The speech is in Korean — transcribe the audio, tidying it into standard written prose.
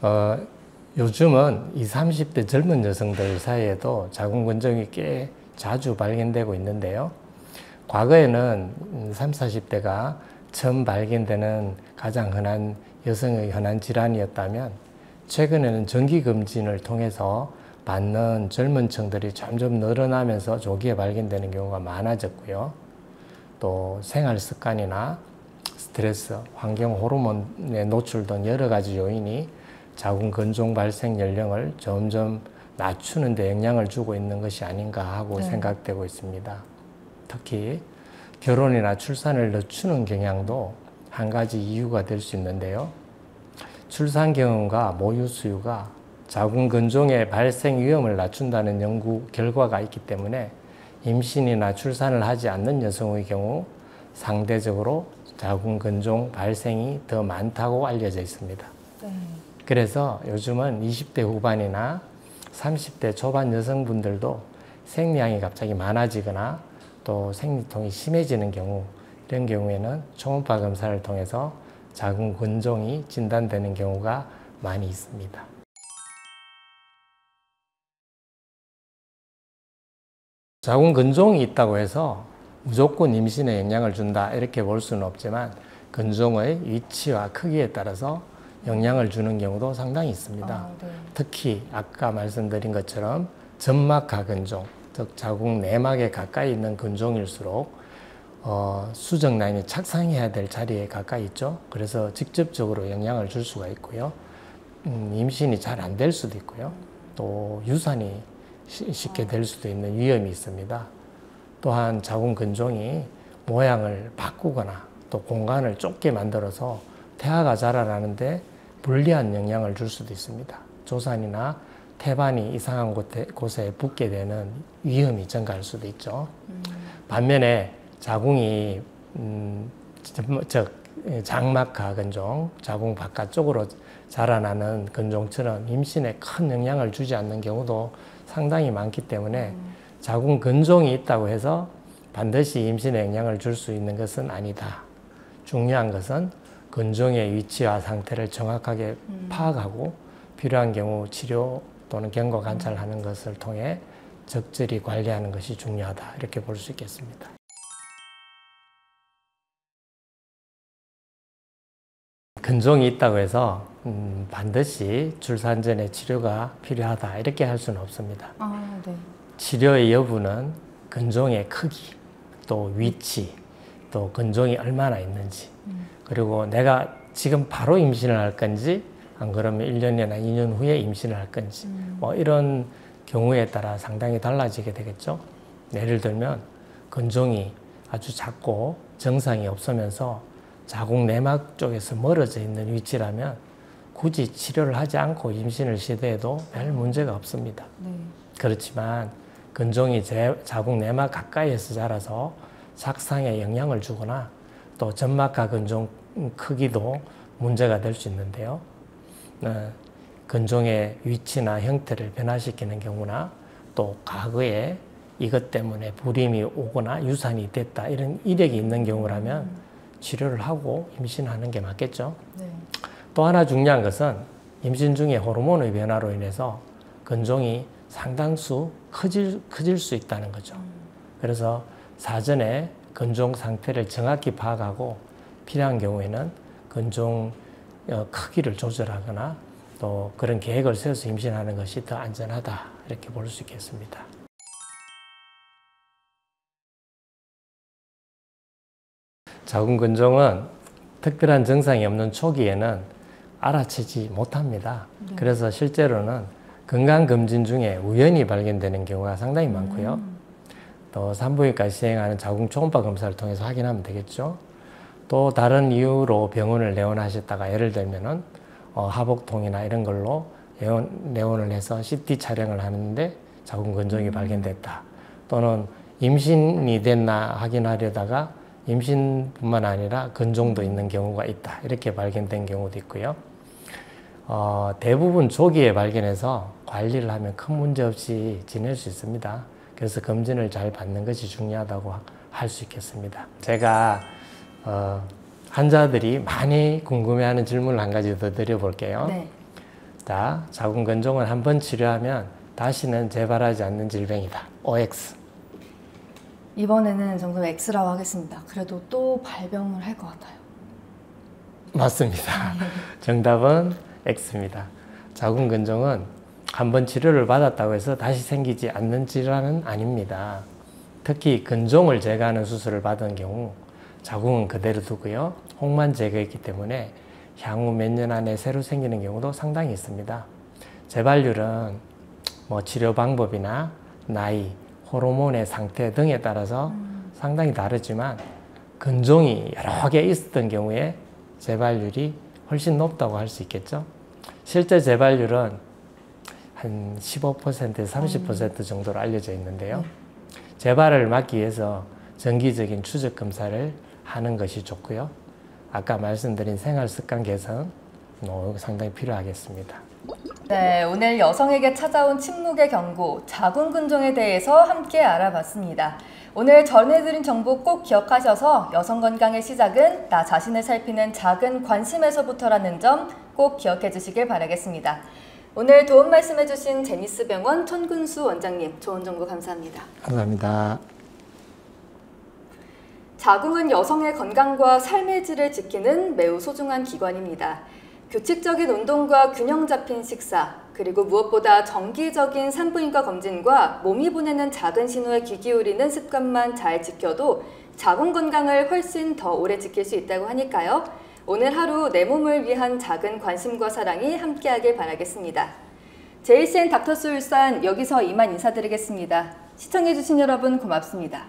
어, 요즘은 20, 30대 젊은 여성들 사이에도 자궁근종이 꽤 자주 발견되고 있는데요. 과거에는 30, 40대가 처음 발견되는 가장 흔한 여성의 흔한 질환이었다면 최근에는 정기검진을 통해서 받는 젊은 층들이 점점 늘어나면서 조기에 발견되는 경우가 많아졌고요. 또 생활 습관이나 스트레스, 환경 호르몬에 노출된 여러 가지 요인이 자궁근종 발생 연령을 점점 낮추는 데 영향을 주고 있는 것이 아닌가 하고 생각되고 있습니다. 특히 결혼이나 출산을 늦추는 경향도 한 가지 이유가 될 수 있는데요. 출산 경험과 모유 수유가 자궁근종의 발생 위험을 낮춘다는 연구 결과가 있기 때문에 임신이나 출산을 하지 않는 여성의 경우 상대적으로 자궁근종 발생이 더 많다고 알려져 있습니다. 그래서 요즘은 20대 후반이나 30대 초반 여성분들도 생리량이 갑자기 많아지거나 또 생리통이 심해지는 경우, 이런 경우에는 초음파 검사를 통해서 자궁근종이 진단되는 경우가 많이 있습니다. 자궁근종이 있다고 해서 무조건 임신에 영향을 준다 이렇게 볼 수는 없지만 근종의 위치와 크기에 따라서 영향을 주는 경우도 상당히 있습니다. 특히 아까 말씀드린 것처럼 점막하근종, 즉 자궁 내막에 가까이 있는 근종일수록 수정 라인이 착상해야 될 자리에 가까이 있죠. 그래서 직접적으로 영향을 줄 수가 있고요. 임신이 잘 안 될 수도 있고요. 또 유산이 쉽게 될 수도 있는 위험이 있습니다. 또한 자궁근종이 모양을 바꾸거나 또 공간을 좁게 만들어서 태아가 자라나는데 불리한 영향을 줄 수도 있습니다. 조산이나 태반이 이상한 곳에 붙게 되는 위험이 증가할 수도 있죠. 반면에 자궁이 장막하근종, 자궁 바깥쪽으로 자라나는 근종처럼 임신에 큰 영향을 주지 않는 경우도 상당히 많기 때문에 자궁근종이 있다고 해서 반드시 임신에 영향을 줄 수 있는 것은 아니다. 중요한 것은 근종의 위치와 상태를 정확하게 파악하고 필요한 경우 치료 또는 경과 관찰하는 것을 통해 적절히 관리하는 것이 중요하다. 이렇게 볼 수 있겠습니다. 근종이 있다고 해서 반드시 출산 전에 치료가 필요하다. 이렇게 할 수는 없습니다. 치료의 여부는 근종의 크기, 또 위치, 또 근종이 얼마나 있는지, 그리고 내가 지금 바로 임신을 할 건지 안 그러면 1년이나 2년 후에 임신을 할 건지 뭐 이런 경우에 따라 상당히 달라지게 되겠죠. 예를 들면 근종이 아주 작고 정상이 없으면서 자궁 내막 쪽에서 멀어져 있는 위치라면 굳이 치료를 하지 않고 임신을 시도해도 별 문제가 없습니다. 그렇지만 근종이 자궁 내막 가까이에서 자라서 착상에 영향을 주거나 또 점막하 근종 크기도 문제가 될 수 있는데요. 근종의 위치나 형태를 변화시키는 경우나 또 과거에 이것 때문에 불임이 오거나 유산이 됐다 이런 이력이 있는 경우라면 치료를 하고 임신하는 게 맞겠죠. 또 하나 중요한 것은 임신 중에 호르몬의 변화로 인해서 근종이 상당수 커질 수 있다는 거죠. 그래서 사전에 근종 상태를 정확히 파악하고 필요한 경우에는 근종 크기를 조절하거나 또 그런 계획을 세워서 임신하는 것이 더 안전하다 이렇게 볼 수 있겠습니다. 자궁근종은 특별한 증상이 없는 초기에는 알아채지 못합니다. 그래서 실제로는 건강검진 중에 우연히 발견되는 경우가 상당히 많고요. 또 산부인과 시행하는 자궁 초음파 검사를 통해서 확인하면 되겠죠. 또 다른 이유로 병원을 내원하셨다가 예를 들면은 하복통이나 이런 걸로 내원을 해서 CT 촬영을 하는데 자궁근종이 발견됐다. 또는 임신이 됐나 확인하려다가 임신뿐만 아니라 근종도 있는 경우가 있다. 이렇게 발견된 경우도 있고요. 대부분 조기에 발견해서 관리를 하면 큰 문제 없이 지낼 수 있습니다. 그래서 검진을 잘 받는 것이 중요하다고 할 수 있겠습니다. 제가 환자들이 많이 궁금해하는 질문을 한 가지 더 드려볼게요. 없다. 자궁근종은 한번 치료하면 다시는 재발하지 않는 질병이다. OX. 이번에는 정답 X라고 하겠습니다. 그래도 또 발병을 할 것 같아요. 맞습니다. 정답은 X입니다. 자궁근종은 한번 치료를 받았다고 해서 다시 생기지 않는 질환은 아닙니다. 특히 근종을 제거하는 수술을 받은 경우 자궁은 그대로 두고요. 혹만 제거했기 때문에 향후 몇 년 안에 새로 생기는 경우도 상당히 있습니다. 재발률은 치료 방법이나 나이, 호르몬의 상태 등에 따라서 상당히 다르지만 근종이 여러 개 있었던 경우에 재발률이 훨씬 높다고 할 수 있겠죠. 실제 재발률은 한 15%에서 30% 정도로 알려져 있는데요. 재발을 막기 위해서 정기적인 추적 검사를 하는 것이 좋고요. 아까 말씀드린 생활 습관 개선 상당히 필요하겠습니다. 네, 오늘 여성에게 찾아온 침묵의 경고, 자궁근종에 대해서 함께 알아봤습니다. 오늘 전해드린 정보 꼭 기억하셔서 여성 건강의 시작은 나 자신을 살피는 작은 관심에서부터라는 점 꼭 기억해 주시길 바라겠습니다. 오늘 도움 말씀해 주신 제니스병원 천근수 원장님, 좋은 정보 감사합니다. 감사합니다. 자궁은 여성의 건강과 삶의 질을 지키는 매우 소중한 기관입니다. 규칙적인 운동과 균형 잡힌 식사, 그리고 무엇보다 정기적인 산부인과 검진과 몸이 보내는 작은 신호에 귀 기울이는 습관만 잘 지켜도 자궁 건강을 훨씬 더 오래 지킬 수 있다고 하니까요. 오늘 하루 내 몸을 위한 작은 관심과 사랑이 함께하길 바라겠습니다. JCN 닥터스 울산 여기서 이만 인사드리겠습니다. 시청해주신 여러분 고맙습니다.